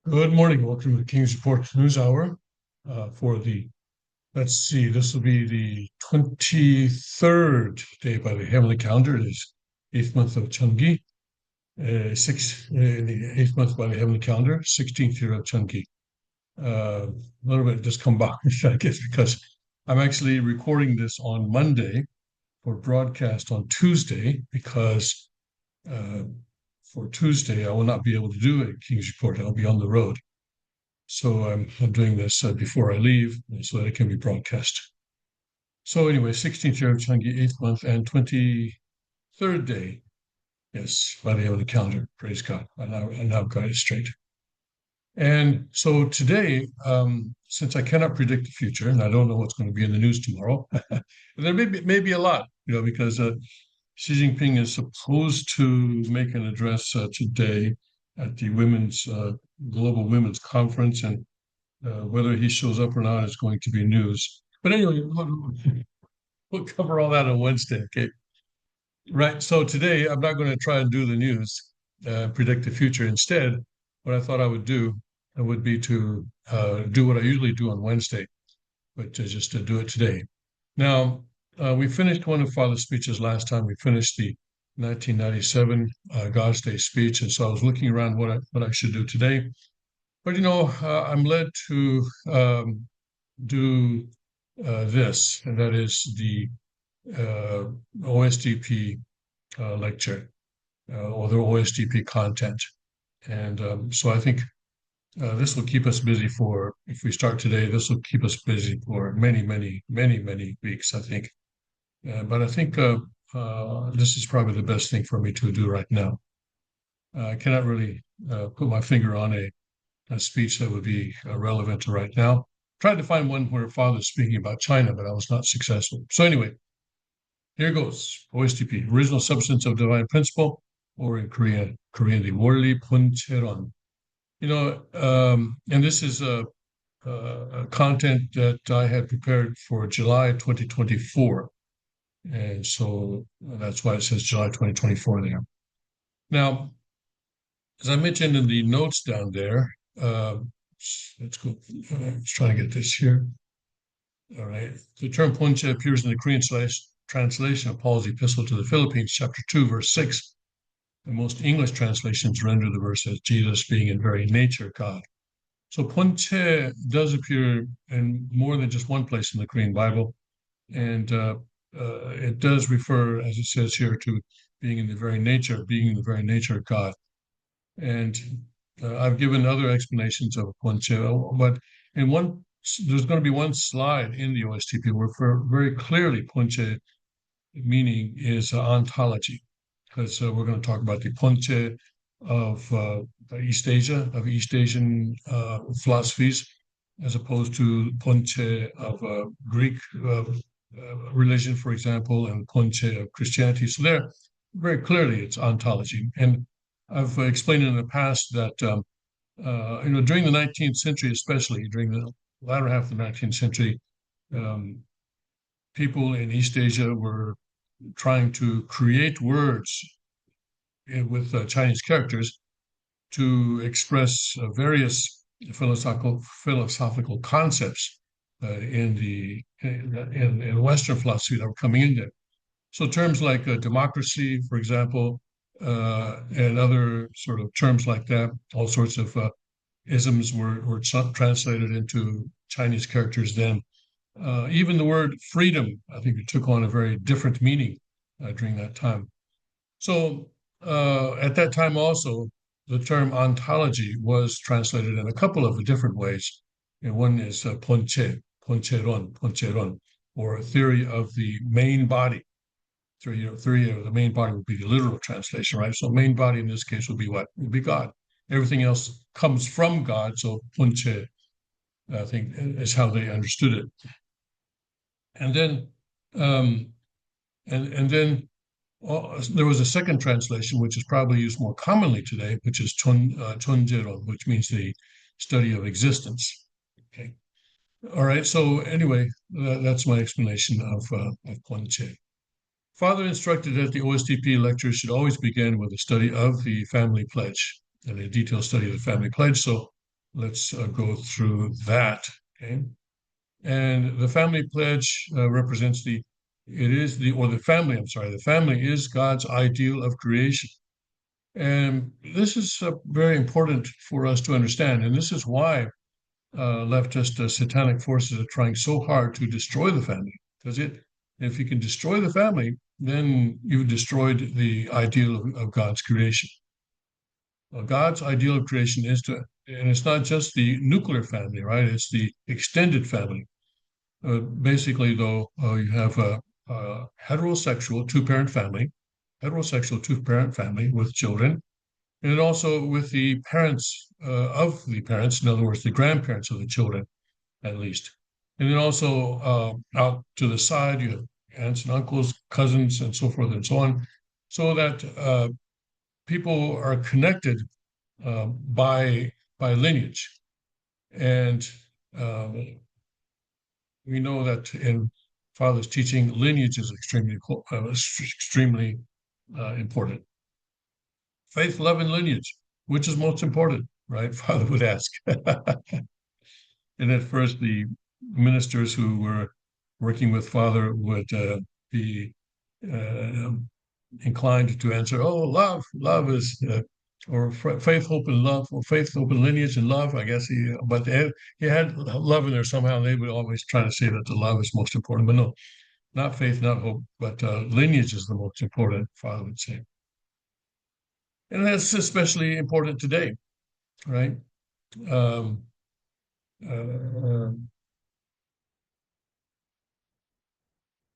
Good morning. Welcome to the King's Report News Hour for let's see, this will be the 23rd day by the heavenly calendar. It is eighth month of Chungi, the eighth month by the heavenly calendar, 16th year of Chungi. A little bit just come by, I guess, because I'm actually recording this on Monday for broadcast on Tuesday because uh, for Tuesday I will not be able to do a King's Report. I'll be on the road. So I'm doing this before I leave so that it can be broadcast. So anyway, 16th year of Changi, 8th month, and 23rd day. Yes, by the end of the calendar. Praise God. I now got it straight. And so today, since I cannot predict the future and I don't know what's going to be in the news tomorrow, there may be a lot, because Xi Jinping is supposed to make an address today at the Women's Global Women's Conference, and whether he shows up or not is going to be news. But anyway, we'll cover all that on Wednesday. Okay. Right. So today, I'm not going to try and do the news, predict the future. Instead, what I thought I would do would be to do what I usually do on Wednesday, but just to do it today. Now, we finished one of Father's speeches last time. We finished the 1997 God's Day speech. And so I was looking around what I should do today. But I'm led to do this, and that is the uh, OSDP lecture or the OSDP content. And so I think this will keep us busy for, if we start today, this will keep us busy for many, many, many, many weeks, I think. But I think this is probably the best thing for me to do right now. I cannot really put my finger on a speech that would be relevant to right now. Tried to find one where father's speaking about China, but I was not successful. So anyway, here goes. OSTP, original substance of divine principle, or in Korean, the Worli Puncheron. And this is a content that I had prepared for July 2024. And so that's why it says July 2024 there. Now, as I mentioned in the notes down there, let's go. Let's try to get this here. All right. The term ponche appears in the Korean translation of Paul's epistle to the Philippines, chapter 2, verse 6. And most English translations render the verse as Jesus being in very nature God. So ponche does appear in more than just one place in the Korean Bible. And it does refer, as it says here, to being in the very nature of God. And I've given other explanations of ponche, but in one, there's going to be one slide in the OSTP where very clearly ponche meaning is ontology, because we're going to talk about the ponche of East Asia, of East Asian philosophies, as opposed to ponche of Greek religion, for example, and ponche of Christianity. So there, very clearly, it's ontology. And I've explained in the past that during the 19th century, especially during the latter half of the 19th century, um, people in East Asia were trying to create words with Chinese characters to express various philosophical concepts in Western philosophy that were coming in there. So terms like democracy, for example, and other sort of terms like that, all sorts of isms were translated into Chinese characters then. Even the word freedom, I think it took on a very different meaning during that time. So at that time also, the term ontology was translated in a couple of different ways. And one is poncheron, or a theory of the main body. Theory of the main body would be the literal translation, right? So main body in this case would be what? Would be God. Everything else comes from God. So ponche, I think, is how they understood it. And then, um, and then there was a second translation, which is probably used more commonly today, which is chonjeron, which means the study of existence. Okay. All right. So anyway, that's my explanation of ponche. Father instructed that the OSDP lecture should always begin with a study of the family pledge and a detailed study of the family pledge. So let's go through that. Okay. And the family pledge represents the family, I'm sorry, the family is God's ideal of creation. And this is very important for us to understand. And this is why leftist satanic forces are trying so hard to destroy the family. Because if you can destroy the family, then you've destroyed the ideal of God's creation. Well, God's ideal of creation is to, and it's not just the nuclear family, right? It's the extended family. Basically, though, you have a heterosexual heterosexual two-parent family with children, and also with the parents of the parents, in other words, the grandparents of the children, at least. And then also out to the side, you have aunts and uncles, cousins, and so forth and so on, so that people are connected by lineage. And uh, we know that in Father's teaching, lineage is extremely important. Faith, love, and lineage, which is most important, right? Father would ask. And at first, the ministers who were working with Father would be uh, inclined to answer, "Oh, love is." Or faith, hope, and love, or faith, hope, and lineage, and love. I guess but he had love in there somehow. And they would always try to say that the love is most important, but no, not faith, not hope, but lineage is the most important. Father would say, and that's especially important today, right? Um, uh,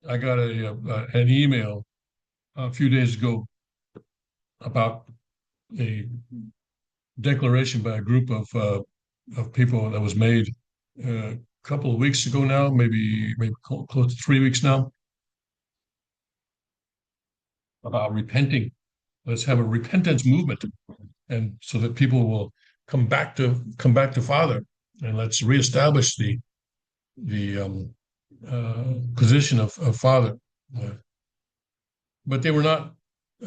I got an email a few days ago about a declaration by a group of people that was made a couple of weeks ago now, maybe close to 3 weeks now, about repenting. Let's have a repentance movement, and so that people will come back to Father, and let's reestablish the position of Father. Uh, but they were not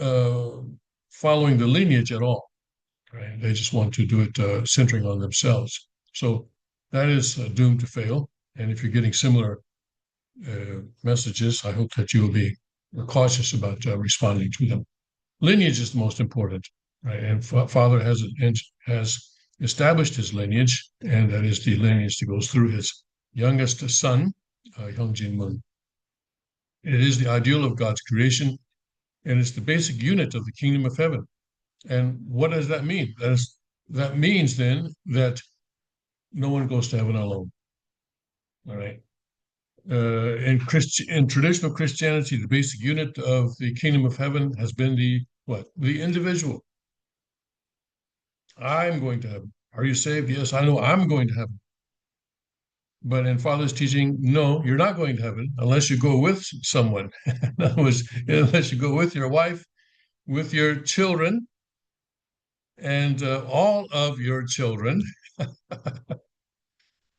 uh, following the lineage at all. Right? They just want to do it centering on themselves. So that is doomed to fail. And if you're getting similar messages, I hope that you will be cautious about responding to them. Lineage is the most important, right? And Father has established his lineage, and that is the lineage that goes through his youngest son, Myung. It is the ideal of God's creation, and it's the basic unit of the kingdom of heaven. And what does that mean? That means then that no one goes to heaven alone. All right. In traditional Christianity, the basic unit of the kingdom of heaven has been the what? The individual. I'm going to heaven. Are you saved? Yes, I know I'm going to heaven. But in Father's teaching, no, you're not going to heaven unless you go with someone. In other words, unless you go with your wife, with your children, and all of your children.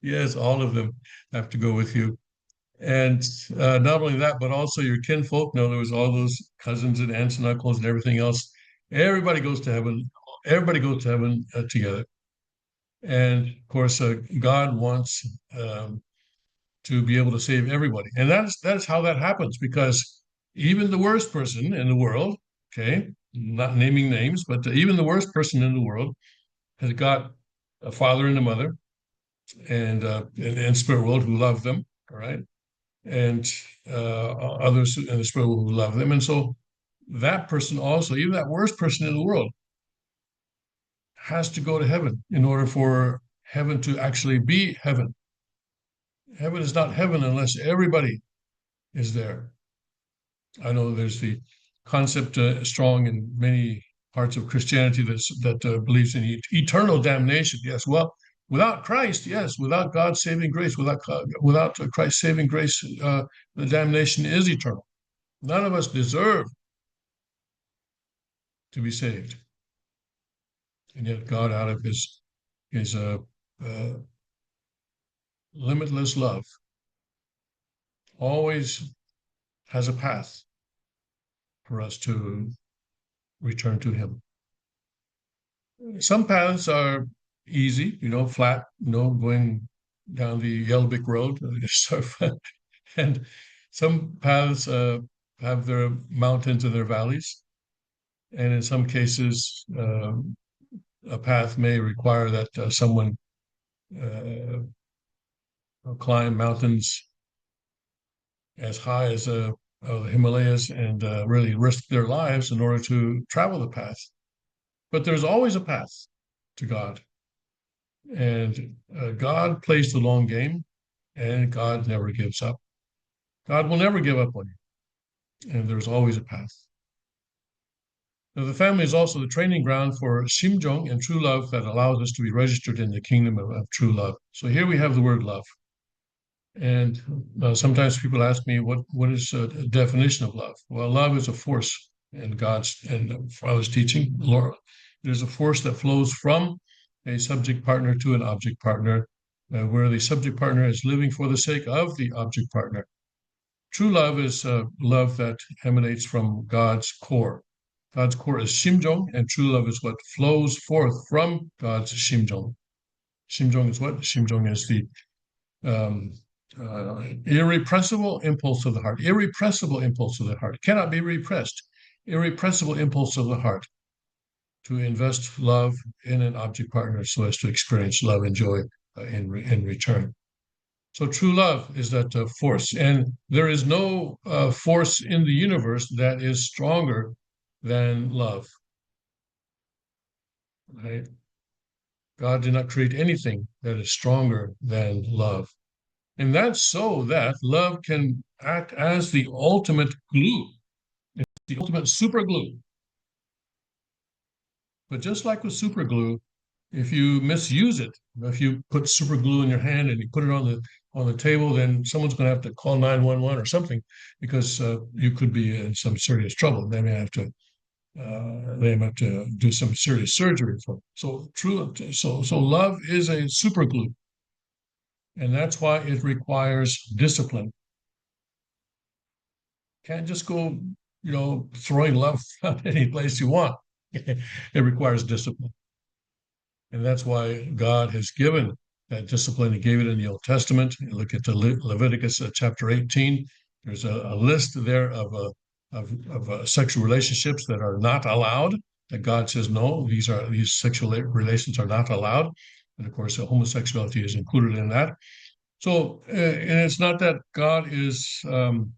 Yes, all of them have to go with you. And not only that, but also your kinfolk. In other words, all those cousins and aunts and uncles and everything else. Everybody goes to heaven. Everybody goes to heaven together. And of course, God wants to be able to save everybody, and that's how that happens. Because even the worst person in the world, okay, not naming names, but even the worst person in the world has got a father and a mother, and in spirit world who love them. All right, and others in the spirit who love them. And so that person also, even that worst person in the world, has to go to heaven in order for heaven to actually be heaven. Heaven is not heaven unless everybody is there. I know there's the concept strong in many parts of Christianity that believes in eternal damnation. Yes, well, without Christ, yes, without God's saving grace, without Christ's saving grace, the damnation is eternal. None of us deserve to be saved, and yet God, out of his uh, limitless love, always has a path for us to return to Him. Some paths are easy, flat, going down the Yellow Brick Road, and some paths have their mountains and their valleys, and in some cases, a path may require that someone uh, climb mountains as high as the Himalayas and really risk their lives in order to travel the path. But there's always a path to God, and God plays the long game, and God never gives up. God will never give up on you, and there's always a path. Now, the family is also the training ground for Shimjong and true love that allows us to be registered in the kingdom of true love. So here we have the word love. And sometimes people ask me, what is a definition of love? Well, love is a force in God's and Father's teaching. Lord, there's a force that flows from a subject partner to an object partner, where the subject partner is living for the sake of the object partner. True love is love that emanates from God's core. God's core is Shimjong, and true love is what flows forth from God's Shimjong. Shimjong is what? Shimjong is the um, irrepressible impulse of the heart. Irrepressible impulse of the heart. Cannot be repressed. Irrepressible impulse of the heart to invest love in an object partner so as to experience love and joy in return. So true love is that force. And there is no force in the universe that is stronger than love. Right? God did not create anything that is stronger than love. And that's so that love can act as the ultimate glue, it's the ultimate super glue. But just like with super glue, if you misuse it, if you put super glue in your hand and you put it on the table, then someone's going to have to call 911 or something because you could be in some serious trouble. They may have to do some serious surgery for it. So love is a super glue, and that's why it requires discipline. Can't just go, throwing love any place you want. It requires discipline. And that's why God has given that discipline. He gave it in the Old Testament. You look at the Leviticus chapter 18. There's a list there of sexual relationships that are not allowed. That God says no, these sexual relations are not allowed. And of course, homosexuality is included in that. So, and it's not that God is um,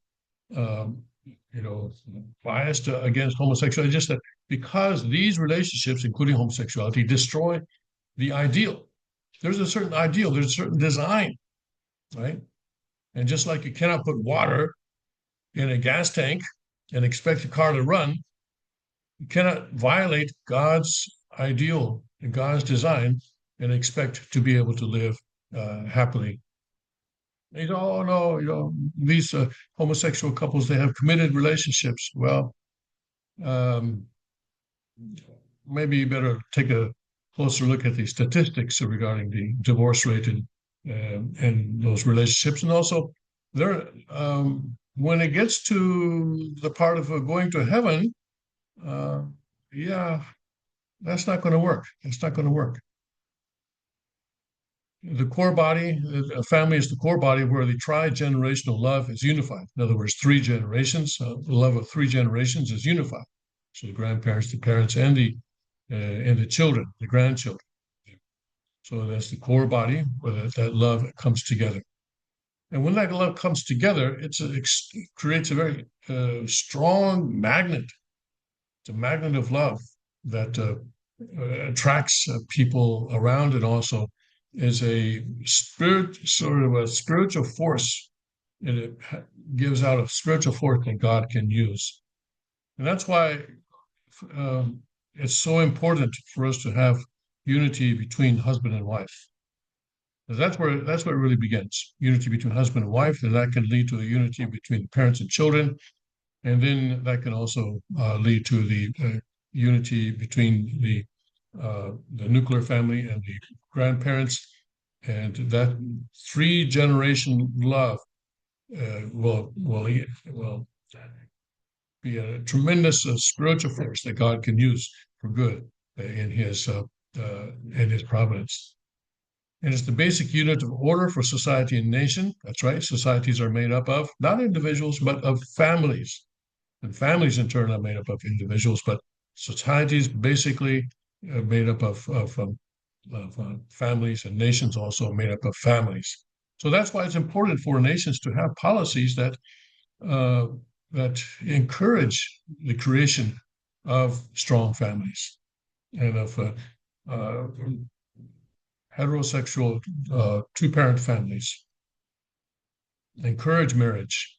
biased against homosexuality. It's just that because these relationships, including homosexuality, destroy the ideal. There's a certain ideal, there's a certain design, right? And just like you cannot put water in a gas tank and expect a car to run, you cannot violate God's ideal and God's design and expect to be able to live happily. Oh no, these homosexual couples, they have committed relationships. Well, um, maybe you better take a closer look at the statistics regarding the divorce rate and those relationships. And also, there, when it gets to the part of going to heaven, uh, yeah, that's not going to work. That's not going to work. The core body, a family is the core body where the tri-generational love is unified. In other words, three generations, the love of three generations is unified. So the grandparents, the parents, and the children, the grandchildren. So that's the core body where that love comes together. And when that love comes together, it creates a very strong magnet. It's a magnet of love that attracts people around and also is a sort of a spiritual force. And it gives out a spiritual force that God can use. And that's why it's so important for us to have unity between husband and wife. That's where it really begins. Unity between husband and wife, and that can lead to a unity between parents and children, and then that can also lead to the unity between the nuclear family and the grandparents, and that three-generation love will be a tremendous spiritual force that God can use for good in His in his providence. And it's the basic unit of order for society and nation. That's right. Societies are made up of not individuals, but of families. And families, in turn, are made up of individuals, but societies basically made up of families, and nations also made up of families. So that's why it's important for nations to have policies uh, that encourage the creation of strong families and of uh, heterosexual two-parent families. Encourage marriage.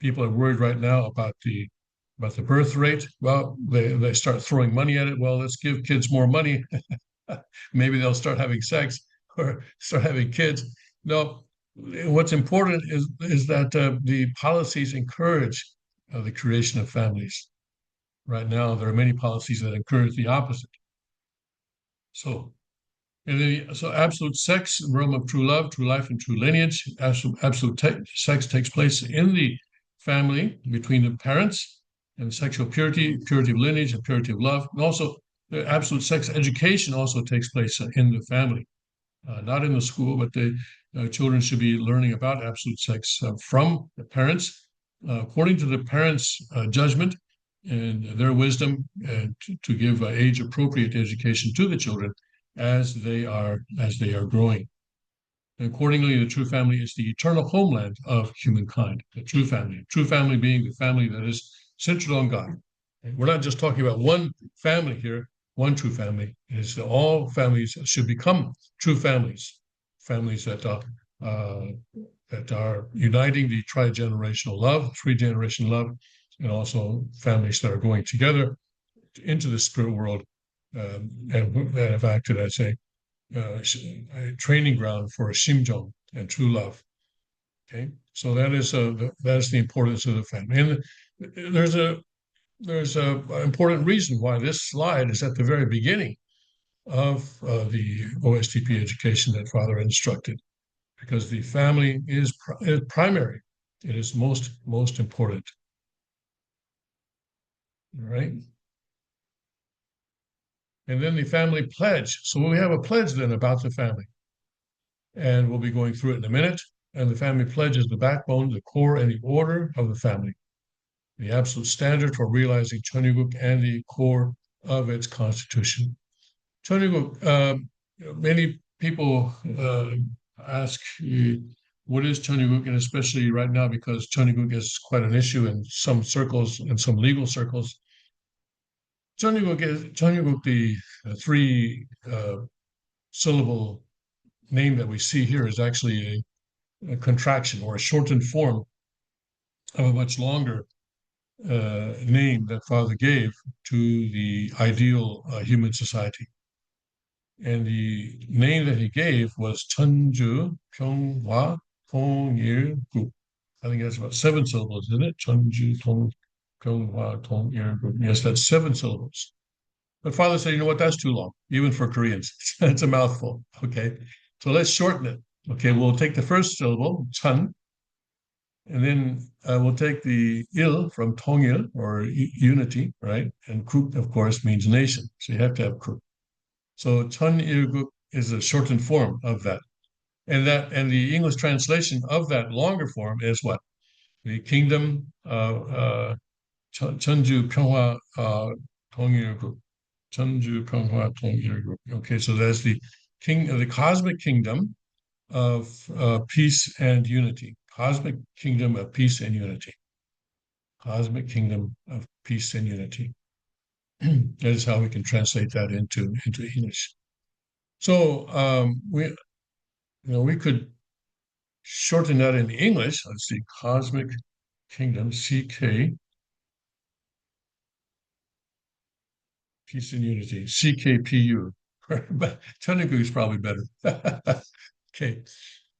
People are worried right now about the birth rate. Well, they start throwing money at it. Well, let's give kids more money. Maybe they'll start having sex or start having kids. No, what's important is that the policies encourage the creation of families. Right now, there are many policies that encourage the opposite. So, so absolute sex, in the realm of true love, true life, and true lineage. Absolute sex takes place in the family between the parents, and sexual purity, purity of lineage, and purity of love. And also, the absolute sex education also takes place in the family, not in the school, but the children should be learning about absolute sex from the parents, according to the parents' judgment and their wisdom, and to give age appropriate education to the children as they are growing. And accordingly, the true family is the eternal homeland of humankind. The true family being the family that is centered on God. And we're not just talking about one family here, one true family. It is that all families should become true families, families that are uniting the tri-generational love, three-generation love, and also families that are going together into the spirit world, and that have acted as a training ground for Shimjong and true love. Okay, so that is the importance of the family, and there's a important reason why this slide is at the very beginning of the OSDP education that Father instructed, because the family is primary. It is most important. All right. And then the family pledge. So we have a pledge then about the family, and we'll be going through it in a minute. And the family pledge is the backbone, the core, and the order of the family, the absolute standard for realizing Cheongguk and the core of its constitution. Cheongguk, many people ask, what is Cheongguk, and especially right now because Cheongguk is quite an issue in some circles, in some legal circles. Cheongguk, the three syllable name that we see here is actually a contraction or a shortened form of a much longer name that Father gave to the ideal human society. And the name that he gave was Cheonju Pyeonghwa Tongil Group. I think that's about 7 syllables, isn't it? Cheonju Pyeonghwa Tongil Group. Yes, that's 7 syllables. But Father said, you know what, that's too long, even for Koreans. It's a mouthful. Okay. So let's shorten it. Okay, we'll take the first syllable, Chun, and then we'll take the il from Tongil, or unity, right? And Kruk, of course, means nation. So you have to have Kruk. So Chun il Guk is a shortened form of that. And the English translation of that longer form is what? The kingdom of Cheonju Pyeonghwa Tongil Group. Cheonju Pyeonghwa Tongil Group. Okay, so that's the cosmic kingdom of peace and unity. Cosmic kingdom of peace and unity. Cosmic kingdom of peace and unity. That is how we can translate that into English. So we could shorten that into English. Let's see, cosmic kingdom, CK, peace and unity, CKPU. Cheongguk is probably better. Okay.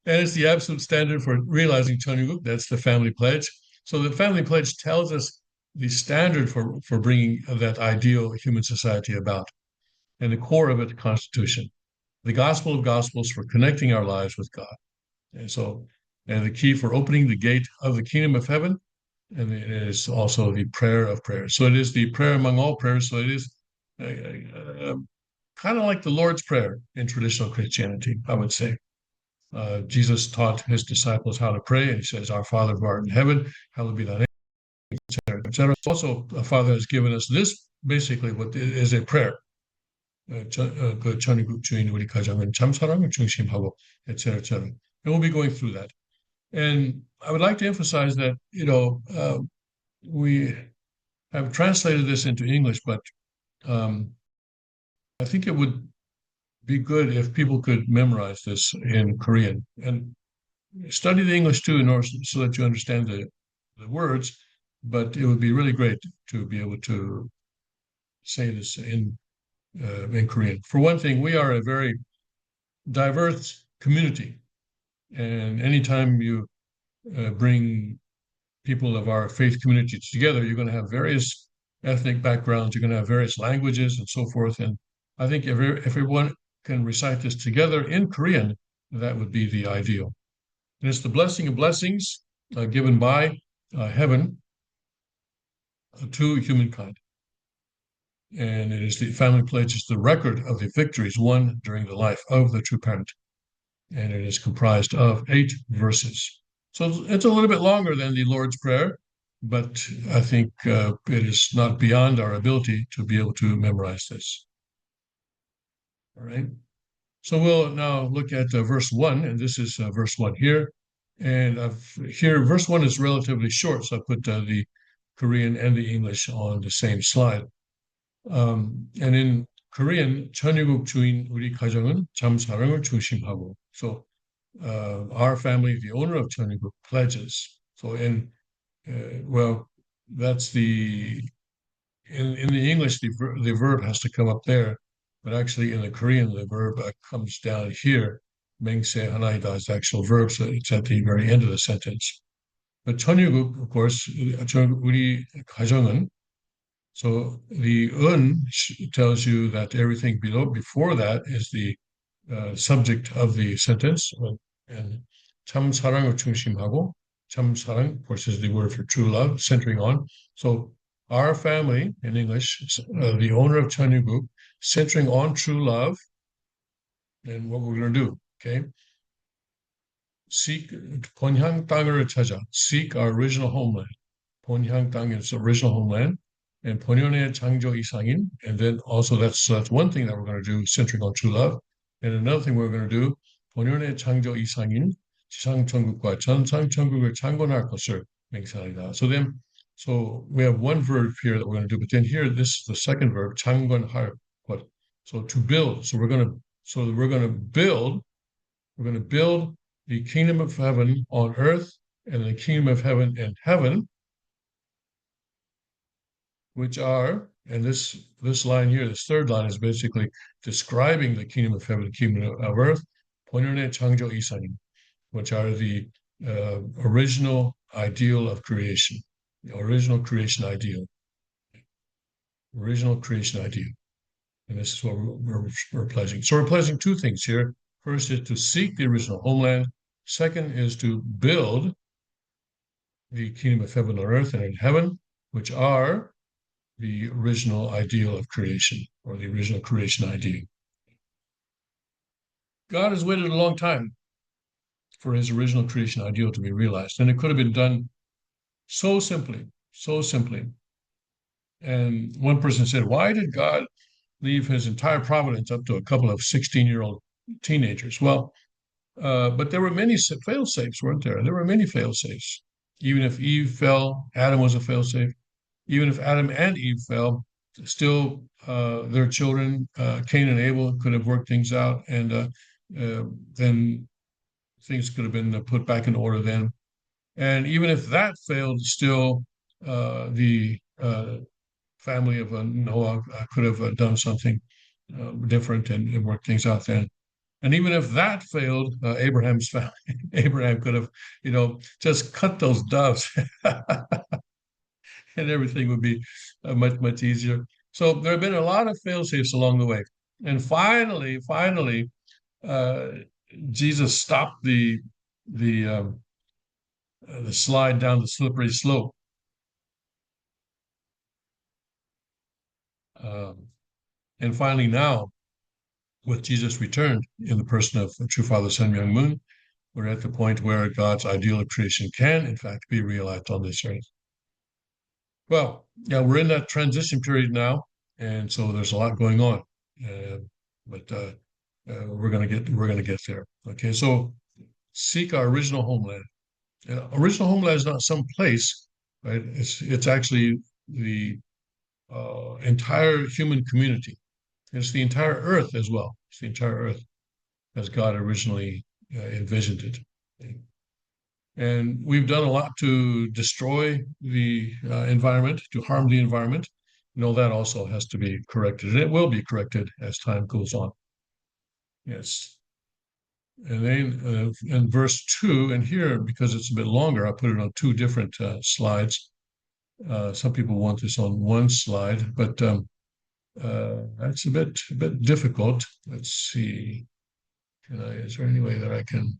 And it's the absolute standard for realizing Cheongguk. That's the family pledge. So the family pledge tells us the standard for bringing that ideal human society about, and the core of it, the Constitution, the gospel of gospels for connecting our lives with God. And the key for opening the gate of the kingdom of heaven, and it is also the prayer of prayers. So it is the prayer among all prayers. So it is kind of like the Lord's Prayer in traditional Christianity, I would say. Jesus taught his disciples how to pray, and he says, "Our Father who art in heaven, hallowed be thy name," etc., etc. Also, the Father has given us this basically what is a prayer. 그 천국 주인 우리 가정은 참 사랑을 중심하고, etc., etc. And we'll be going through that. And I would like to emphasize that, we have translated this into English, but I think it would be good if people could memorize this in Korean and study the English too, in order so that you understand the words. But it would be really great to be able to say this in Korean. For one thing, we are a very diverse community, and anytime you bring people of our faith community together, you're going to have various ethnic backgrounds, you're going to have various languages and so forth. And I think if everyone can recite this together in Korean, that would be the ideal. And it's the blessing of blessings given by heaven to humankind. And it is the family pledge, is the record of the victories won during the life of the true parent. And it is comprised of 8 verses. So it's a little bit longer than the Lord's Prayer, but I think it is not beyond our ability to be able to memorize this. All right. So we'll now look at verse 1, and this is verse 1 here. And here, verse 1 is relatively short, so I put the Korean and the English on the same slide. And in Korean, 천유국 주인 우리 가정은 참 사랑을 중심하고. So our family, the owner of 천유국, pledges. So well, that's in the English, the verb has to come up there, but actually in the Korean, the verb comes down here. 맹세 하나이다 is the actual verb, so it's at the very end of the sentence. But 천유국, of course, 우리 가정은. So the un tells you that everything before that is the subject of the sentence. And 참 사랑을 중심하고, 참 사랑, of course, is the word for true love, centering on. So our family, in English, the owner of 천유국, centering on true love, and what we're going to do, okay? Seek 본향 땅을 찾아, seek our original homeland. 본향 땅 is original homeland. And 본연의 창조 이상인, and then also that's one thing that we're going to do, centering on true love. And another thing we're going to do, 본연의 창조 이상인, 지상 천국과 전상 천국을 창건할 것을 맹세하리다. So we have one verb here that we're going to do, but then here this is the second verb, 창건할 것. So to build. So we're going to build the kingdom of heaven on earth and the kingdom of heaven in heaven, which are, and this line here, this third line is basically describing the kingdom of heaven, the kingdom of earth, 본연의 창조 이상인, which are the original ideal of creation, the original creation ideal. And this is what we're pledging. So we're pledging 2 things here. First is to seek the original homeland. Second is to build the kingdom of heaven on earth and in heaven, which are the original ideal of creation, or the original creation ideal. God has waited a long time for his original creation ideal to be realized, and it could have been done so simply. And one person said, why did God leave his entire providence up to a couple of 16-year-old teenagers? Well, but there were many fail-safes, weren't there? There were many fail-safes. Even if Eve fell, Adam was a fail-safe. Even if Adam and Eve fell, still their children, Cain and Abel, could have worked things out, and then things could have been put back in order then. And even if that failed, still the family of Noah could have done something different and worked things out then. And even if that failed, Abraham's family, Abraham could have, just cut those doves. And everything would be much easier. So there have been a lot of fail-safes along the way. And finally, Jesus stopped the slide down the slippery slope. And finally now, with Jesus returned in the person of true Father Sun Myung Moon, we're at the point where God's ideal of creation can, in fact, be realized on this earth. Well, yeah, we're in that transition period now, and so there's a lot going on, uh, but we're gonna get there. Okay, so seek our original homeland. Original homeland is not some place, right? It's actually the entire human community. It's the entire earth as well. It's the entire earth as God originally envisioned it. And we've done a lot to destroy the environment, to harm the environment. That also has to be corrected, and it will be corrected as time goes on. Yes. And then in verse 2, and here, because it's a bit longer, I put it on two different slides. Some people want this on one slide, but that's a bit difficult. Let's see. Is there any way that I can?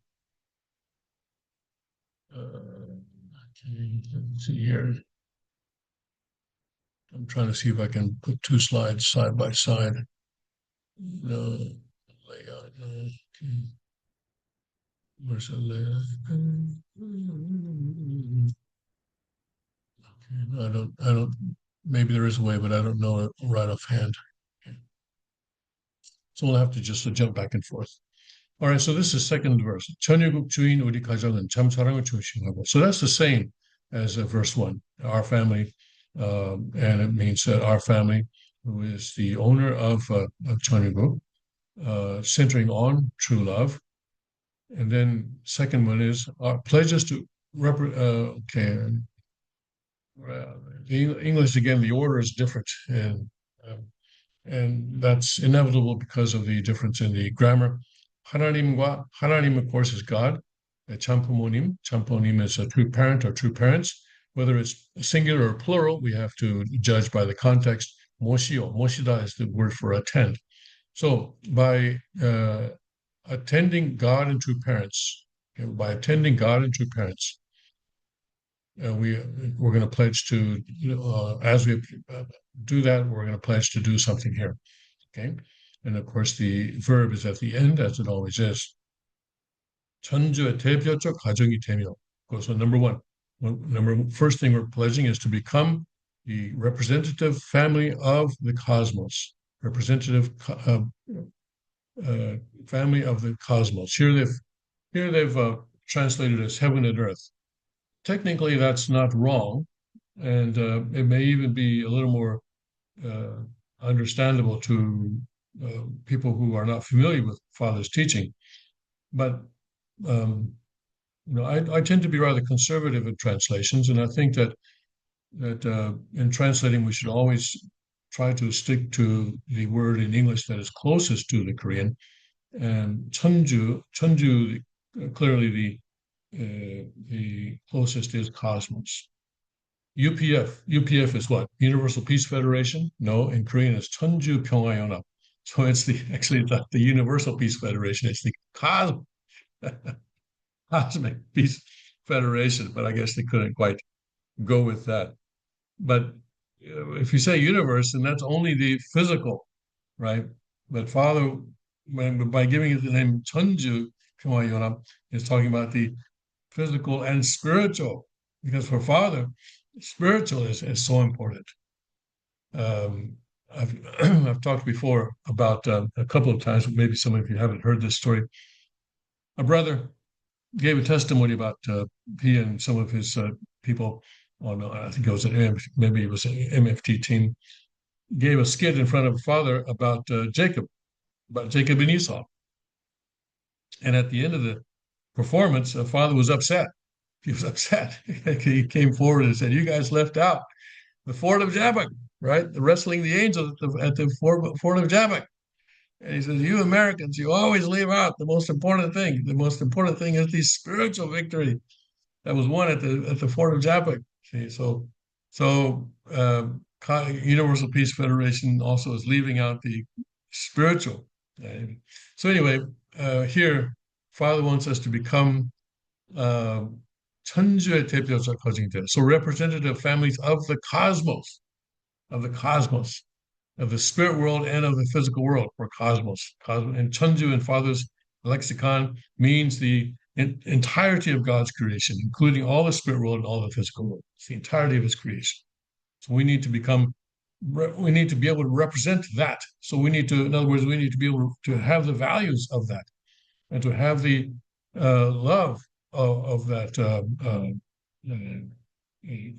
Okay, let's see here. I'm trying to see if I can put two slides side by side. No, layout. No. Okay. Where's the layout? Okay, no, I don't. Maybe there is a way, but I don't know it right offhand. Okay. So we'll have to just jump back and forth. All right, so this is second verse. 천일국 주인 우리 가정은 참 사랑을 중심하고. So that's the same as verse 1. Our family, and it means that our family, who is the owner of 천일국, centering on true love. And then second one is our pledges to okay. The English again, the order is different, um, and that's inevitable because of the difference in the grammar. 하나님, of course, is God. 참부모님 is a true parent or true parents. Whether it's singular or plural, we have to judge by the context. 모시다 is the word for attend. So by attending God and true parents, by attending God and true parents, we're going to pledge to, as we do that, we're going to pledge to do something here. Okay, and of course the verb is at the end, as it always is. 천주의 대표적 가정이 되며. So first thing we're pledging is to become the representative family of the cosmos, representative family of the cosmos. Here they've translated as heaven and earth. Technically, that's not wrong, and it may even be a little more understandable to people who are not familiar with Father's teaching. But I tend to be rather conservative in translations, and I think that in translating we should always try to stick to the word in English that is closest to the Korean. And 천주, clearly the closest is cosmos. UPF is what? Universal Peace Federation? No, in Korean it's 천주 평화연합. So it's actually the Universal Peace Federation. It's the Cosmic Peace Federation, but I guess they couldn't quite go with that. But if you say universe, then that's only the physical, right? But Father, by giving it the name 천주 평화연합, is talking about the physical and spiritual, because for Father, spiritual is so important. I've talked before about a couple of times, maybe some of you haven't heard this story. A brother gave a testimony about he and some of his people on, I think it was maybe it was an MFT team, gave a skit in front of Father about Jacob and Esau. And at the end of the performance, Father was upset. He was upset. He came forward and said, "You guys left out the fort of Jabbok, right? The wrestling the angels at the fort of Jabbok." And he says, "You Americans, you always leave out the most important thing. The most important thing is the spiritual victory that was won at the fort of Jabbok." See, so Universal Peace Federation also is leaving out the spiritual. So anyway, here Father wants us to become 천주의 대표적 가정이 돼. So representative families of the cosmos, of the spirit world and of the physical world, or cosmos. And Chunju in Father's lexicon means the entirety of God's creation, including all the spirit world and all the physical world. It's the entirety of His creation. So we need to we need to be able to represent that. So we need to, in other words, we need to be able to have the values of that and to have the love of that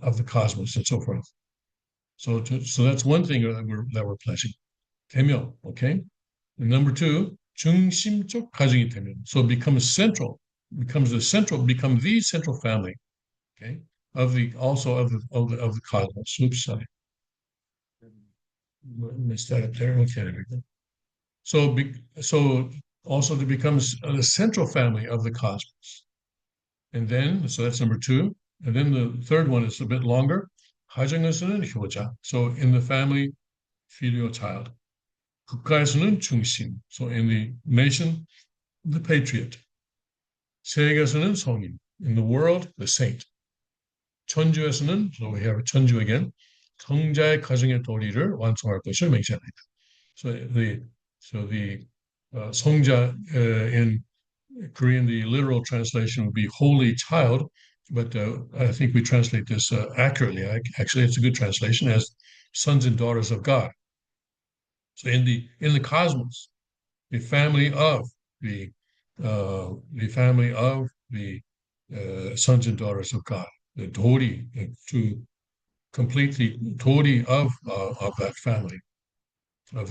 of the cosmos and so forth. So that's one thing that we're pledging. 대명, okay? And number two, 중심적 가정이 되면. So it becomes central, become the central family, okay? Of the also of the cosmos. Oops, sorry. Missed that up there. Okay. So also it becomes the central family of the cosmos. And then, so that's number two. And then the third one is a bit longer. 가정에서는 효자. So in the family, filial child. 국가에서는 중심. So in the nation, the patriot. 세계에서는 성인. In the world, the saint. 천주에서는, so we have 천주 again, 성자의 가정의 도리를 완성할 것을 맹세합니다. So the 성자 in Korean, the literal translation would be holy child, but I think we translate this accurately. Actually, it's a good translation as sons and daughters of God. So in the cosmos, the family of the sons and daughters of God, the Dori, to complete the Dori of that family, and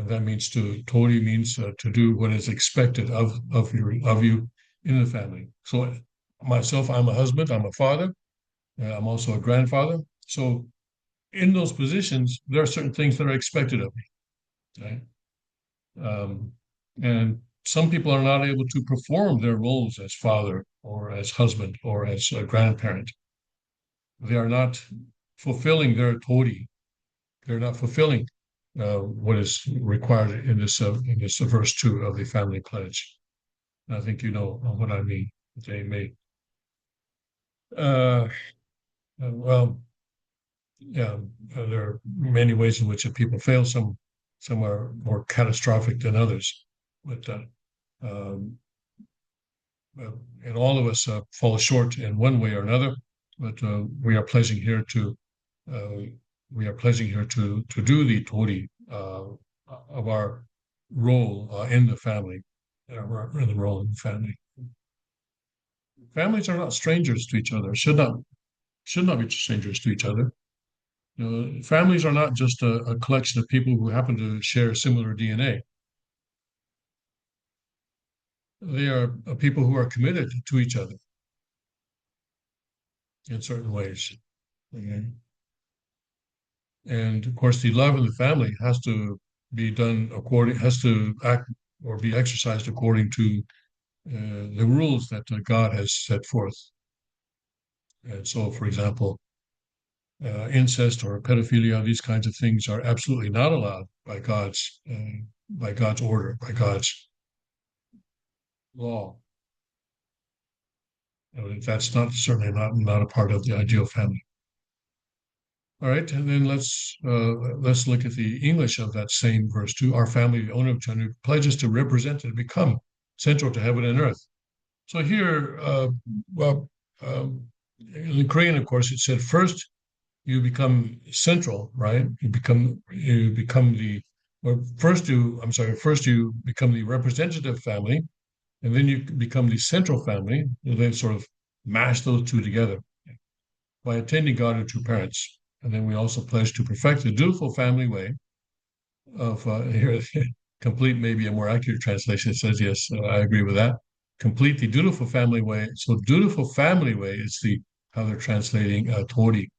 that means Dori means to do what is expected of you in the family. So myself, I'm a husband, I'm a father, I'm also a grandfather. So in those positions, there are certain things that are expected of me, right? And some people are not able to perform their roles as father or as husband or as a grandparent. They are not fulfilling their Tori. They're not fulfilling what is required in this verse 2 of the family pledge. And I think you know what I mean. They may, well, yeah, there are many ways in which people fail. Some are more catastrophic than others, but um, and all of us fall short in one way or another. But we are pledging here to do the Tori of our role in the family, in the role in the family. Families are not strangers to each other. Should not be strangers to each other. Families are not just a collection of people who happen to share similar DNA. They are people who are committed to each other in certain ways. Okay? And of course, the love in the family has to act or be exercised according to the rules that God has set forth. And so, for example, incest or pedophilia, these kinds of things are absolutely not allowed by God's order, by God's law. That's certainly not a part of the ideal family. All right, and then let's look at the English of that same verse 2. Our family, the owner of Chanu, pledges to represent and become central to heaven and earth. So here, in Korean, of course, it said first you become central, right? First you become the representative family, and then you become the central family. And then sort of mash those two together by attending God and true parents. And then we also pledge to perfect the dutiful family way of here. Complete, maybe a more accurate translation says, yes, I agree with that. Complete the dutiful family way. So dutiful family way is how they're translating Tori.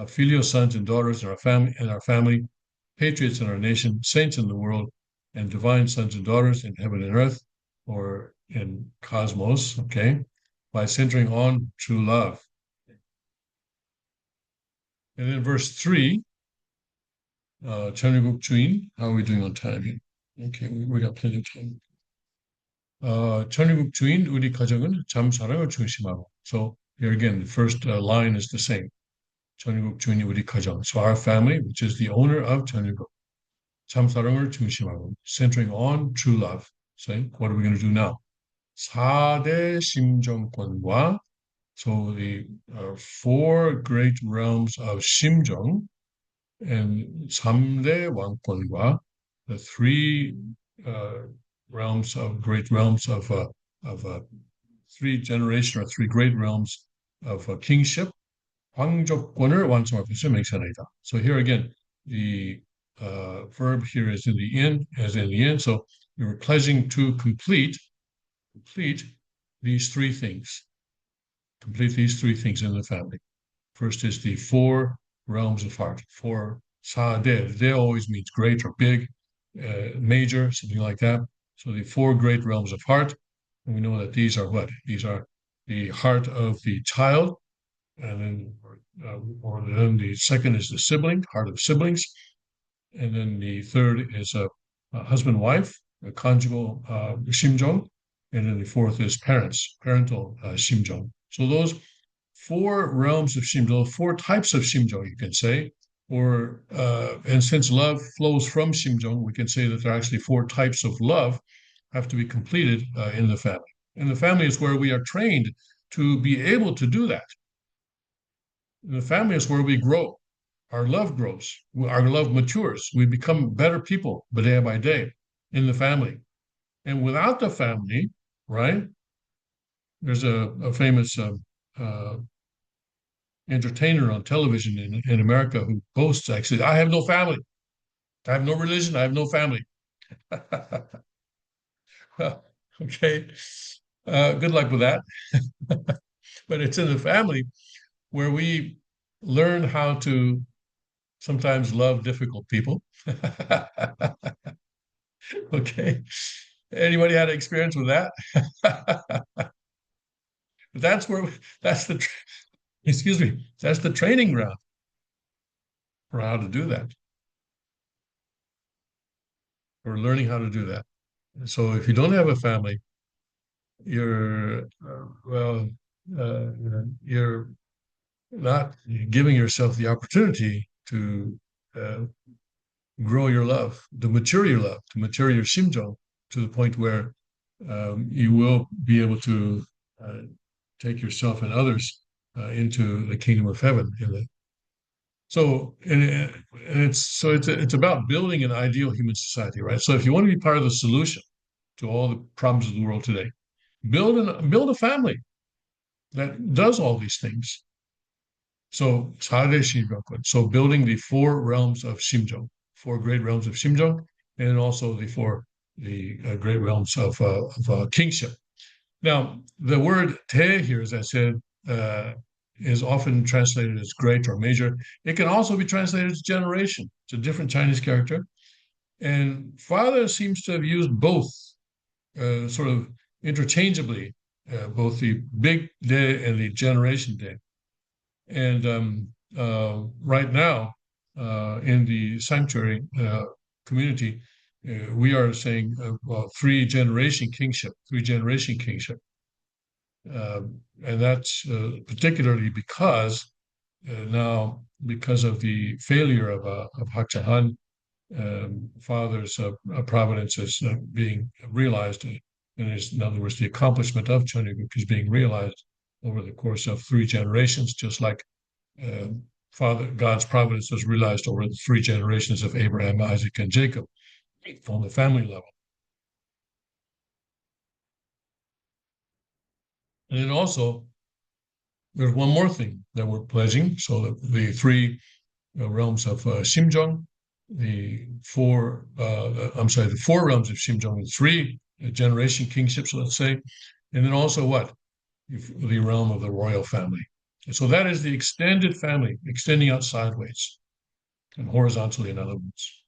Filial sons and daughters in our family, patriots in our nation, saints in the world, and divine sons and daughters in heaven and earth, or in cosmos, okay, by centering on true love. And then verse 3, 천일국 주인, how are we doing on time here? Okay, we got plenty of time. 천일국 주인, 우리 가정은 참 사랑을 중심하고. So here again, the first line is the same. 전유국 주인이 우리 가정. So our family, which is the owner of 전유국. 참사랑을 중심하고, centering on true love. So what are we going to do now? 4대 심정권과 so the four great realms of 심정 and 3대 왕권과 the three realms of great realms of three generation or three great realms of kingship 황족권을 완성할 것을 맹세하나이다. So here again, the verb here is in the end, as in the end. So we were pledging to complete these three things. Complete these three things in the family. First is the four realms of heart. Four sa'adeh. They always means great or big, major, something like that. So the four great realms of heart. And we know that these are what? These are the heart of the child, and then or then the second is the sibling, heart of siblings, and then the third is a husband wife, a conjugal 심정, and then the fourth is parents, parental 심정. So those four realms of 심정, four types of 심정, you can say, or and since love flows from 심정, we can say that there are actually four types of love have to be completed in the family. And the family is where we are trained to be able to do that. The family is where we grow. Our love grows. Our love matures. We become better people day by day in the family. And without the family, right? There's a famous entertainer on television in America who boasts actually, I have no family. I have no religion. I have no family. Well, okay. Good luck with that. But it's in the family where we learn how to sometimes love difficult people. Okay. Anybody had experience with that? That's where that's the excuse me, that's the training ground for how to do that. Or learning how to do that. So if you don't have a family, you're well, you're not giving yourself the opportunity to grow your love, to mature your love, to mature your 심정 to the point where you will be able to take yourself and others into the kingdom of heaven. So it's about building an ideal human society, right? So if you want to be part of the solution to all the problems of the world today, build a family that does all these things. So so building the four realms of 심정, four great realms of 심정, and also the great realms of kingship. Now, the word te here, as I said, is often translated as great or major. It can also be translated as generation. It's a different Chinese character. And Father seems to have used both sort of interchangeably, both the big day and the generation day. And right now, in the sanctuary community, we are saying well, three generation kingship. And that's particularly because now, because of the failure of Hakchahan, Father's providence is being realized, and in other words, the accomplishment of Chanukuk is being realized over the course of three generations, just like God's providence was realized over the three generations of Abraham, Isaac, and Jacob on the family level. And then also, there's one more thing that we're pledging. So the three realms of Simjong, the four realms of Simjong, the three generation kingships, let's say, and then also what? The realm of the royal family. And so that is the extended family, extending out sideways and horizontally, in other words,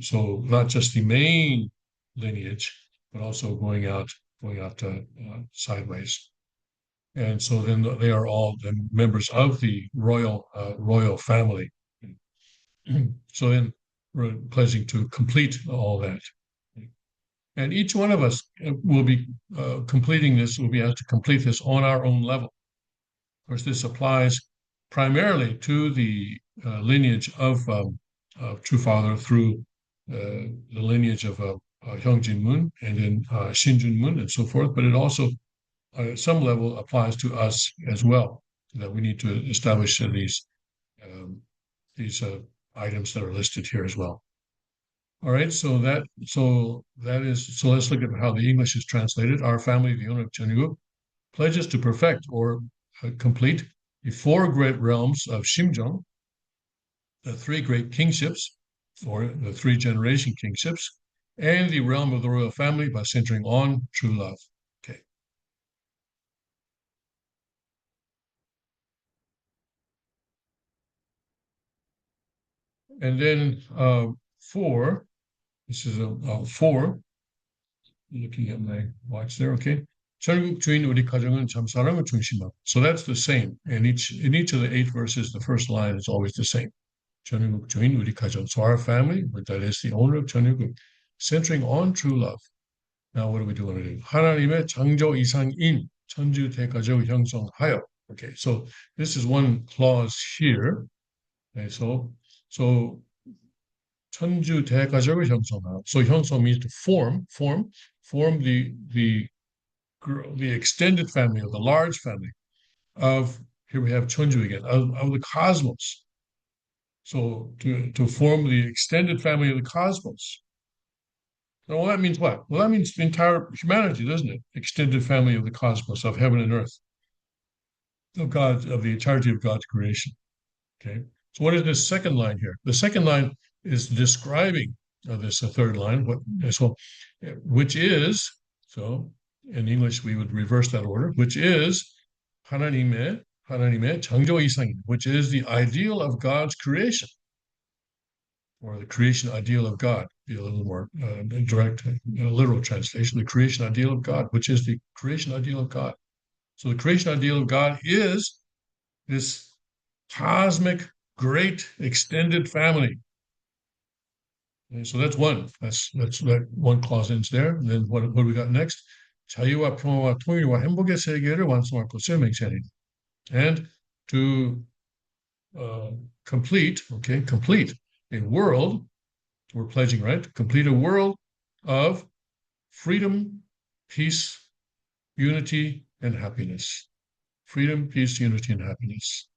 so not just the main lineage, but also going out sideways. And so then they are all the members of the royal family. So then we're pledging to complete all that. And each one of us will be completing this, will be asked to complete this on our own level. Of course, this applies primarily to the lineage of True Father through the lineage of Hyung Jin Moon and then Shin Jun Moon and so forth, but it also, at some level, applies to us as well. That we need to establish um, these items that are listed here as well. All right, so let's look at how the English is translated. Our family, the owner of Cheongguk, pledges to perfect or complete the four great realms of Shimjong, the three great kingships, or the three generation kingships, and the realm of the royal family by centering on true love. Okay. And then four, this is a four, looking at my watch there, okay. 천국 주인 우리 가정은 참 사랑을 중심하고. So that's the same. In each of the 8 verses, the first line is always the same. 천국 주인 우리 가정. So our family, that is the owner of 천국, centering on true love. Now, what do we do want to do? 하나님의 창조 이상인 천주 대가족 형성하여. Okay, so this is one clause here. Okay, so 천주 대가족을 형성하여. So 형성 means to form the extended family or the large family of, here we have Chunju again, of the cosmos. So to form the extended family of the cosmos. Well, that means what? Well, that means the entire humanity, doesn't it? Extended family of the cosmos, of heaven and earth, of God, of the entirety of God's creation. Okay. So what is this second line here? The second line is describing this third line. Which is, so in English we would reverse that order, which is 하나님의 창조 이상인, which is the ideal of God's creation, or the creation ideal of God, be a little more direct, literal translation, the creation ideal of God, which is the creation ideal of God. So the creation ideal of God is this cosmic, great, extended family. Okay, so that's one. That one clause ends there. And then what do we got next? 자유와 평화와 통일과 행복의 세계를 완성할 것을 맹세하니. And to complete a world, we're pledging, right? Complete a world of freedom, peace, unity, and happiness. Freedom, peace, unity, and happiness.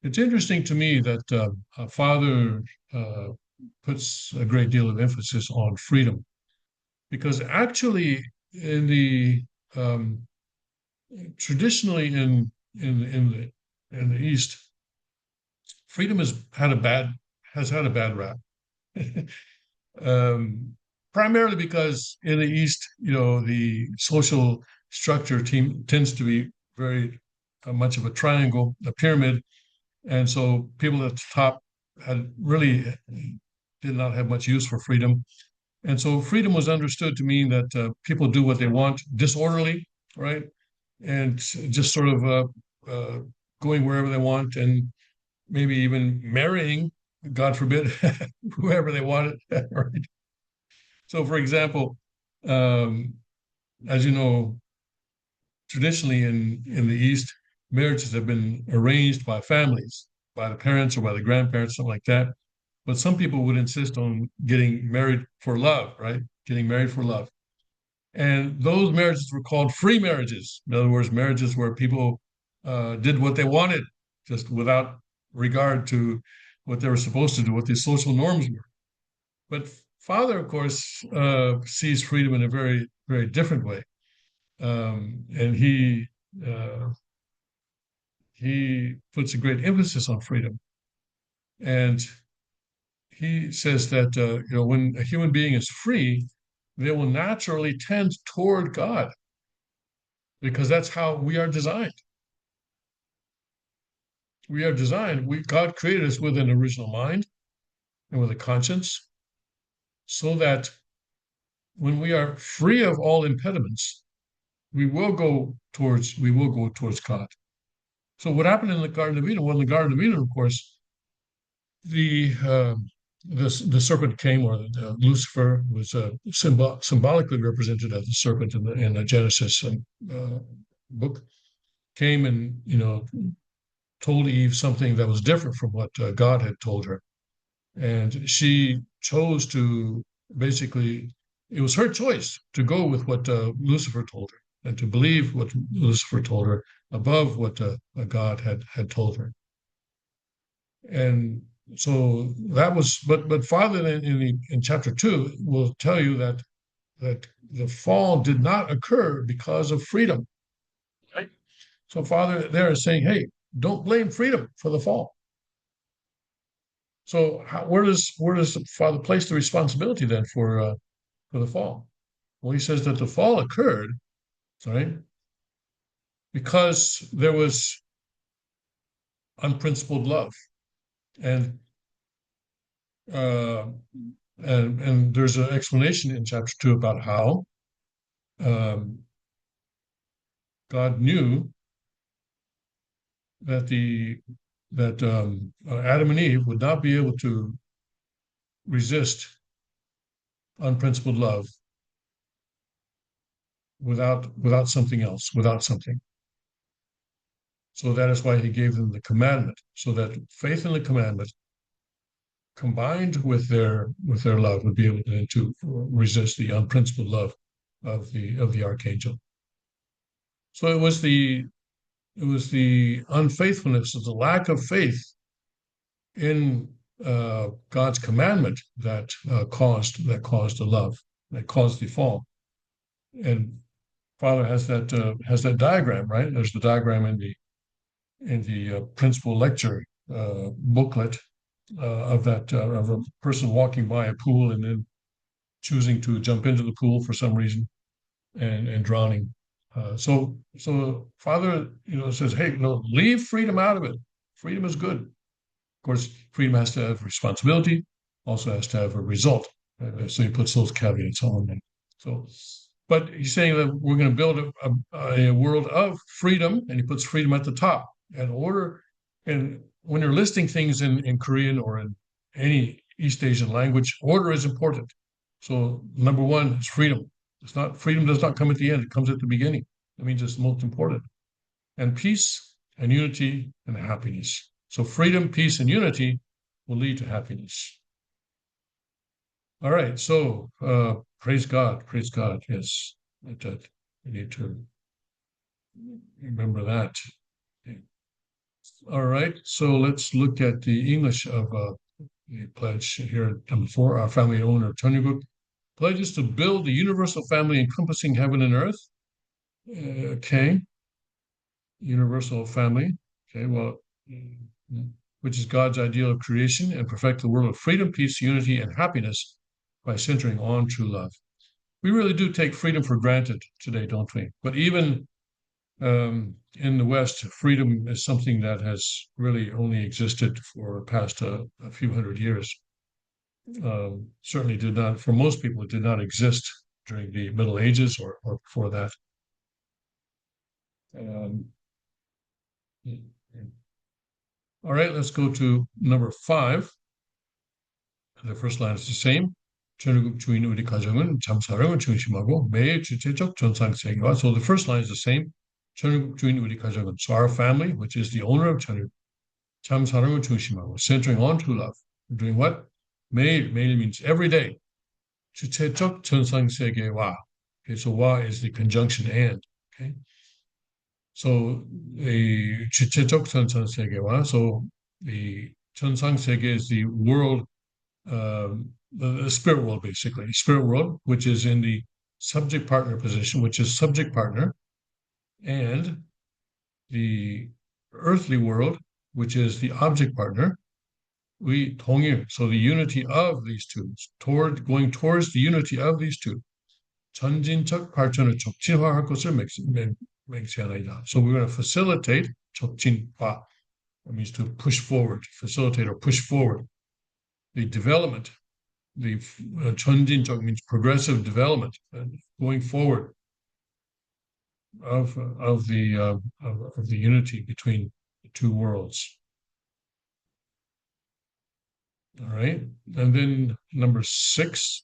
It's interesting to me that Father puts a great deal of emphasis on freedom, because actually, in the traditionally in the East, freedom has had a bad rap. Primarily because in the East, the social structure tends to be very much of a triangle, a pyramid, and so people at the top had really did not have much use for freedom. And so freedom was understood to mean that people do what they want, disorderly, right? And just sort of going wherever they want, and maybe even marrying, God forbid, whoever they wanted. Right? So, for example, um, as you know, traditionally in the East, marriages have been arranged by families, by the parents or by the grandparents, something like that. But some people would insist on getting married for love, right? Getting married for love. And those marriages were called free marriages. In other words, marriages where people did what they wanted, just without regard to what they were supposed to do, what the social norms were. But Father, of course, sees freedom in a very, very different way, and he puts a great emphasis on freedom. And he says that when a human being is free, they will naturally tend toward God, because that's how we are designed. God created us with an original mind and with a conscience, so that when we are free of all impediments, we will go towards God. So what happened in the Garden of Eden? Well, in the Garden of Eden, of course, the serpent came, or Lucifer was symbolically represented as the serpent in the Genesis book, came and told Eve something that was different from what God had told her. And she chose to basically, it was her choice to go with what Lucifer told her and to believe what Lucifer told her above what God had told her. And so that was, but Father in chapter 2 will tell you that the fall did not occur because of freedom. Right? So Father there is saying, hey, don't blame freedom for the fall. So where does the Father place the responsibility then for the fall? Well, he says that the fall occurred, right, because there was unprincipled love, and uh, and there's an explanation in chapter 2 about how um, God knew that the that Adam and Eve would not be able to resist unprincipled love without something else, without something. So that is why he gave them the commandment, so that faith in the commandment combined with their love would be able to resist the unprincipled love of the archangel. So it was the unfaithfulness, the lack of faith in God's commandment that caused the love, that caused the fall. And Father has that diagram, right? There's the diagram in the principal lecture booklet of a person walking by a pool and then choosing to jump into the pool for some reason and drowning. So Father, says, hey, leave freedom out of it. Freedom is good. Of course, freedom has to have responsibility, also has to have a result. So he puts those caveats on there. So, but he's saying that we're going to build a world of freedom, and he puts freedom at the top. And order, and when you're listing things in Korean or in any East Asian language, order is important. So number one is freedom. It's not freedom does not come at the end; it comes at the beginning. That means it's most important. And peace and unity and happiness. So freedom, peace, and unity will lead to happiness. All right. So praise God. Praise God. Yes. That we need to remember that. All right. So let's look at the English of the pledge here. Number 4, our family owner, Tonygook pledges to build the universal family encompassing heaven and earth. Okay. Universal family. Okay. Well, which is God's ideal of creation and perfect the world of freedom, peace, unity, and happiness by centering on true love. We really do take freedom for granted today, don't we? But even in the West, freedom is something that has really only existed for past a few hundred years. Certainly did not, for most people, it did not exist during the Middle Ages or before that. Um, all right, let's go to number 5. The first line is the same. 전국 주인 우리 가정은 참 사랑을 중심하고 매일 주체적 전상세계와. So the first line is the same. 전국 주인 우리 가정은. So our family, which is the owner of 전국, 참 사랑을 중심하고, centering on true love. We're doing what? 매일 means every day. 주체적 전상세계와. Okay, so wa is the conjunction and. Okay. So the 주체적 전상세계와. So the 전상세계 is the world, the spirit world, basically. Spirit world, which is in the subject partner position, which is subject partner, and the earthly world, which is the object partner. We 동일, so the unity of these two, going towards the unity of these two. 전진적 발전을 촉진화할 것을 맹세하나이다. So we're going to facilitate 촉진화. That means to push forward, facilitate or push forward the development. The 전진적 means progressive development, going forward of the unity between the two worlds. All right, and then number 6.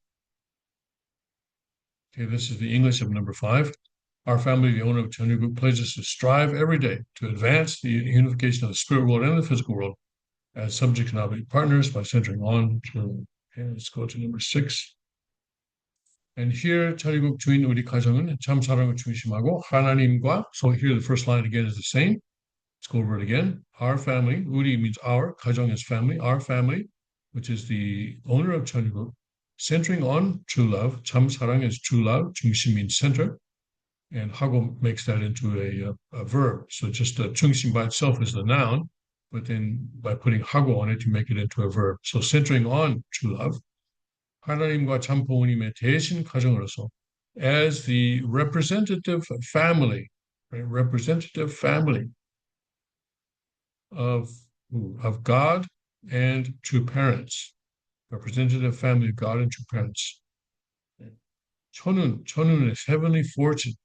Okay, this is the English of number 5. Our family, the owner of Chenyu Group, pledges us to strive every day to advance the unification of the spirit world and the physical world as subject and object partners by centering on to, okay, let's go to number 6. And here 천일국 주인 우리 가정은 참 사랑을 중심하고 하나님과, so here the first line again is the same. Let's go over it again. Our family, 우리 means our, 가정 is family, our family, which is the owner of 천일국, centering on true love. 참 사랑 is true love, 중심 means center, and 하고 makes that into a verb. So just 중심 by itself is the noun, but then by putting 하고 on it, you make it into a verb. So centering on true love. 하나님과 참 부모님의 대신 가정으로서 as the representative family, right? Representative family of God and true parents. Representative family of God and true parents. 천운 is heavenly fortune.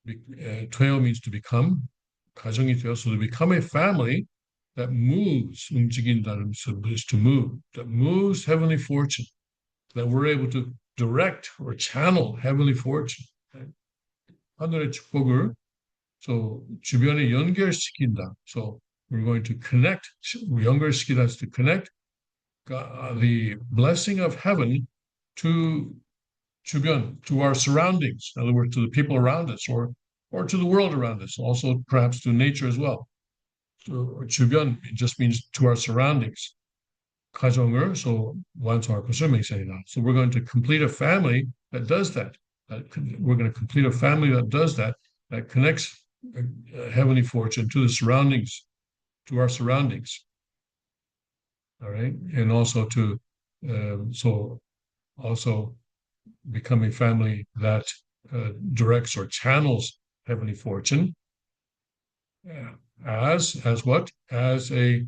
되어 means to become. 가정이 되어, so to become a family that moves, 움직인다는 is to move, that moves heavenly fortune, that we're able to direct or channel heavenly fortune. 하늘의 축복을 so 주변에 연결시킨다. So we're going to connect, 연결시키다 is to connect the blessing of heaven to 주변, to our surroundings. In other words, to the people around us or to the world around us, also perhaps to nature as well. So 주변 just means to our surroundings. 가정을 so 완성할 것을 맹세하리라. So we're going to complete a family that does that. We're going to complete a family that does that, that connects heavenly fortune to the surroundings, to our surroundings. All right, and also to so also become a family that directs or channels heavenly fortune. As what? As a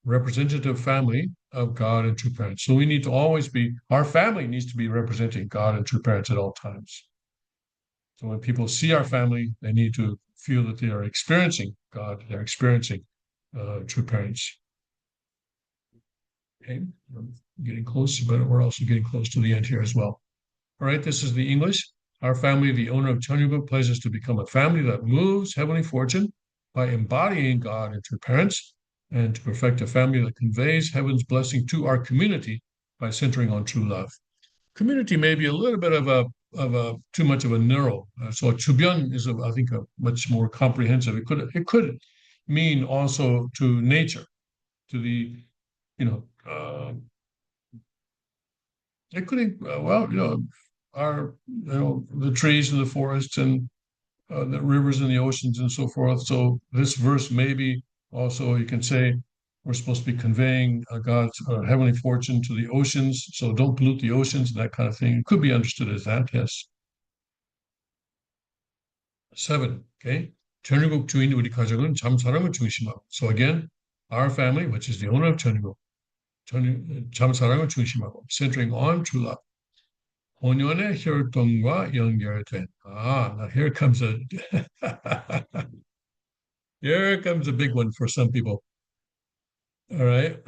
representative family of God and true parents. So we need to always be, our family needs to be representing God and true parents at all times. So when people see our family, they need to feel that they are experiencing God, they're experiencing true parents. Okay, I'm getting close, but we're also getting close to the end here as well. All right, this is the English. Our family, the owner of Cheonryuk, pledges to become a family that moves heavenly fortune by embodying God and true parents, and to perfect a family that conveys heaven's blessing to our community by centering on true love. Community may be a little bit of a too much of a narrow. So 주변 is, I think, a much more comprehensive. It could mean also to nature, to the, it could, the trees and the forests and the rivers and the oceans and so forth. So this verse maybe also you can say we're supposed to be conveying God's heavenly fortune to the oceans. So don't pollute the oceans and that kind of thing. It could be understood as that, yes. 7, okay. 천일국 주인 우리 가정은 참 사랑을 중심하고. So again, our family, which is the owner of 천일국, 참 사랑을 중심하고, centering on true love. 본연의 혈통과 연결된. Now here comes a here comes a big one for some people. All right,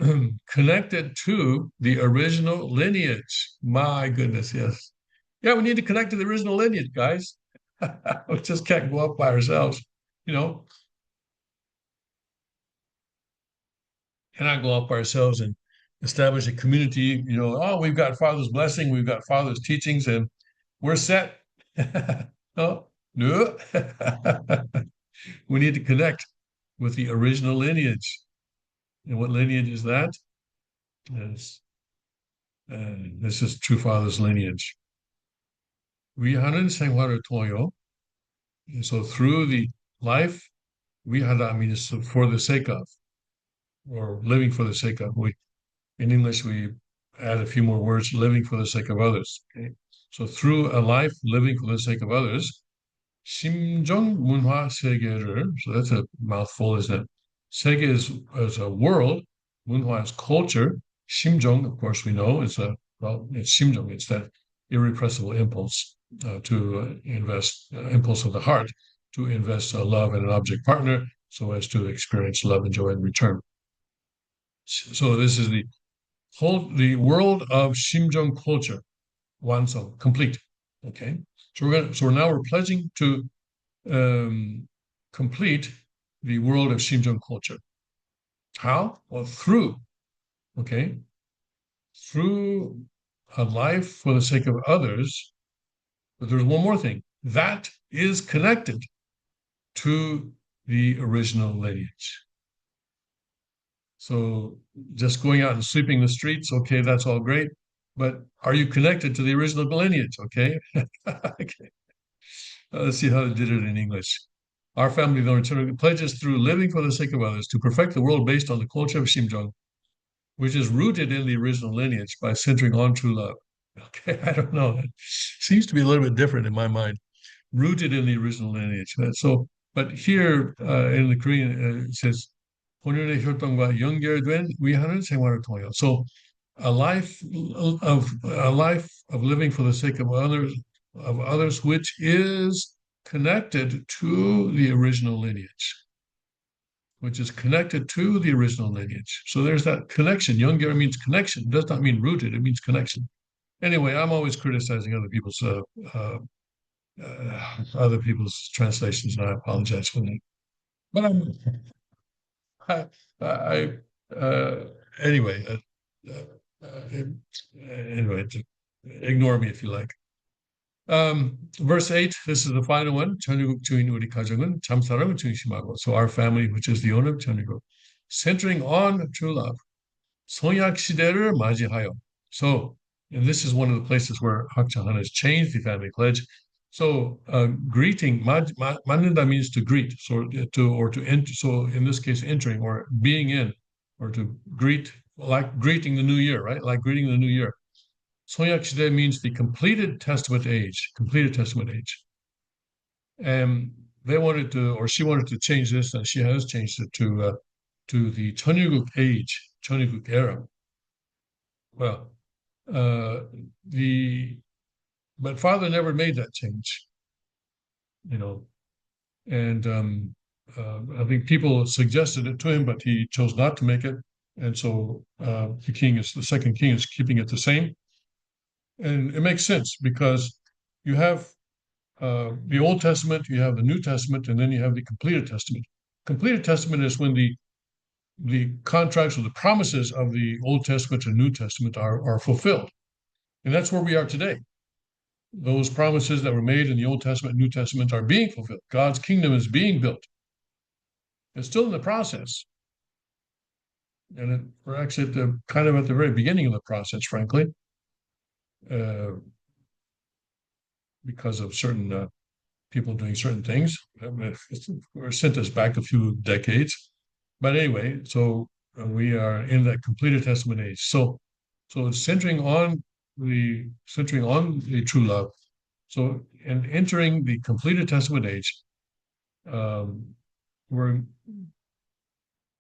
connected to the original lineage. My goodness, yes. Yeah, we need to connect to the original lineage, guys. We just can't go up by ourselves, cannot go up by ourselves and establish a community, we've got Father's blessing, we've got Father's teachings, and we're set. No. We need to connect with the original lineage. And what lineage is that? This is true Father's lineage. 위하는 생활을 통하여, so through the life, 위하다 means for the sake of, or living for the sake of. In English, we add a few more words, living for the sake of others. Okay? So through a life living for the sake of others, 심정 문화 세계를, so that's a mouthful, isn't it? 세계 is a world, 문화 is culture, 심정, of course, we know, it's 심정, it's that irrepressible impulse to invest, impulse of the heart to invest love in an object partner so as to experience love and joy in return. So this is the world of 심정 culture, 완성, complete. Okay, so now we're pledging to um, complete the world of Xinjiang culture. How? Well, okay, through a life for the sake of others. But there's one more thing that is connected to the original lineage. So just going out and sweeping the streets, okay, that's all great. But are you connected to the original lineage? Okay. Okay. Let's see how they did it in English. Our family then pledges through living for the sake of others to perfect the world based on the culture of Xinjiang, which is rooted in the original lineage by centering on true love. Okay, I don't know. It seems to be a little bit different in my mind. Rooted in the original lineage. So, but here in the Korean, it says 본연의 혈통과 연결된 위하는 생활을 통하여. So, a life of living for the sake of others, which is connected to the original lineage, which is connected to the original lineage. So there's that connection. Younger means connection. It does not mean rooted. It means connection. Anyway, I'm always criticizing other people's translations, and I apologize for that. But I, I anyway, anyway, ignore me if you like. Verse 8, this is the final one. 천유국 주인 우리 가정은 참사랑을 중심하고. So our family, which is the owner of 천유국, centering on true love. 성약 시대를 맞이하여. So, and this is one of the places where Hak Han has changed the family pledge. So, greeting, 맞는다 means to greet, so to enter. So, in this case, entering or being in, or to greet, like greeting the new year, right? Like greeting the new year. 성약 시대 means the completed Testament age, completed Testament age. And they wanted to, or she wanted to change this, and she has changed it to the 천유국 age, 천유국 era. Well, uh, the but father never made that change, you know, and I think people suggested it to him, but he chose not to make it, and so the second king is keeping it the same, and it makes sense because you have the Old Testament, you have the New Testament, and then you have the completed Testament. Completed Testament is when the contracts or the promises of the Old Testament and New Testament are fulfilled. And that's where we are today. Those promises that were made in the Old Testament and New Testament are being fulfilled. God's kingdom is being built. It's still in the process. And we're actually kind of at the very beginning of the process, frankly, uh, because of certain people doing certain things. We're sent us back a few decades. But anyway, so we are in that completed Testament age. So it's centering on the true love. So in entering the completed Testament age, we're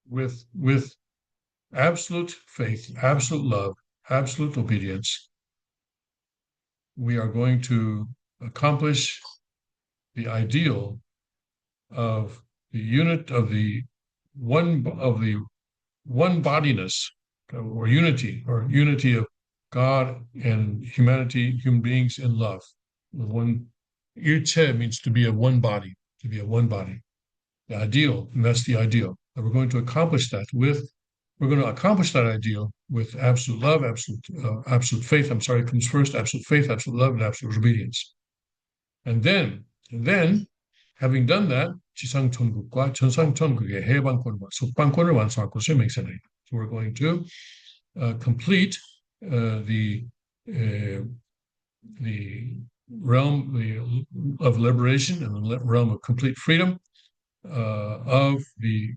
with absolute faith, absolute love, absolute obedience. We are going to accomplish the ideal of the unit of the one bodiness or unity of God and humanity, human beings in love. One 일체 means to be a one body, to be a one body. The ideal, and that's the ideal. And we're going to accomplish that ideal with absolute love, absolute faith. I'm sorry, comes first, absolute faith, absolute love, and absolute obedience. And then, having done that, 지상천국과 전상천국의 해방권과 속방권을 완성할 것을 맹세하리. So we're going to complete the realm of liberation and the realm of complete freedom of the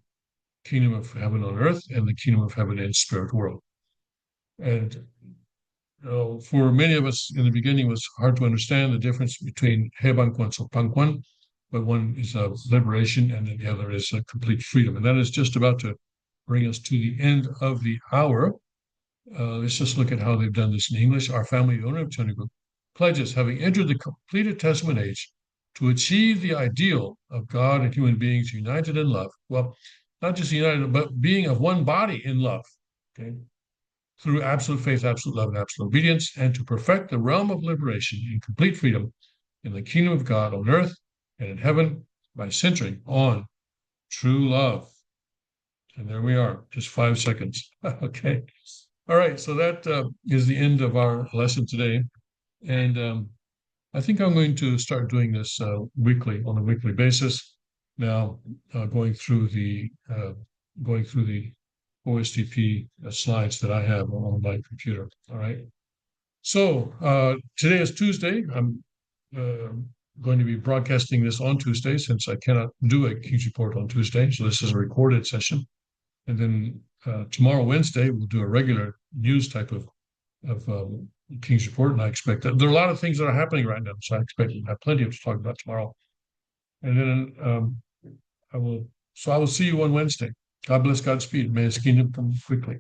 kingdom of heaven on earth and the kingdom of heaven in spirit world. And for many of us in the beginning, it was hard to understand the difference between 해방권 and 속방권, but one is a liberation and then the other is a complete freedom. And that is just about to bring us to the end of the hour. Let's just look at how they've done this in English. Our family, the owner of Group, pledges, having entered the completed Testament age, to achieve the ideal of God and human beings united in love. Well, not just united, but being of one body in love. Okay. through absolute faith, absolute love, and absolute obedience, and to perfect the realm of liberation in complete freedom in the kingdom of God on earth and in heaven by centering on true love. And there we are, just 5 seconds. Okay. All right. So that is the end of our lesson today. And I think I'm going to start doing this weekly, on a weekly basis. Now, going through the OSDP slides that I have on my computer. All right. So today is Tuesday. I'm going to be broadcasting this on Tuesday since I cannot do a King's Report on Tuesday. So this is a recorded session. And then tomorrow, Wednesday, we'll do a regular news type of King's Report. And I expect that there are a lot of things that are happening right now. So I expect to have plenty to talk about tomorrow. And then I will see you on Wednesday. God bless, Godspeed. May his kingdom come quickly.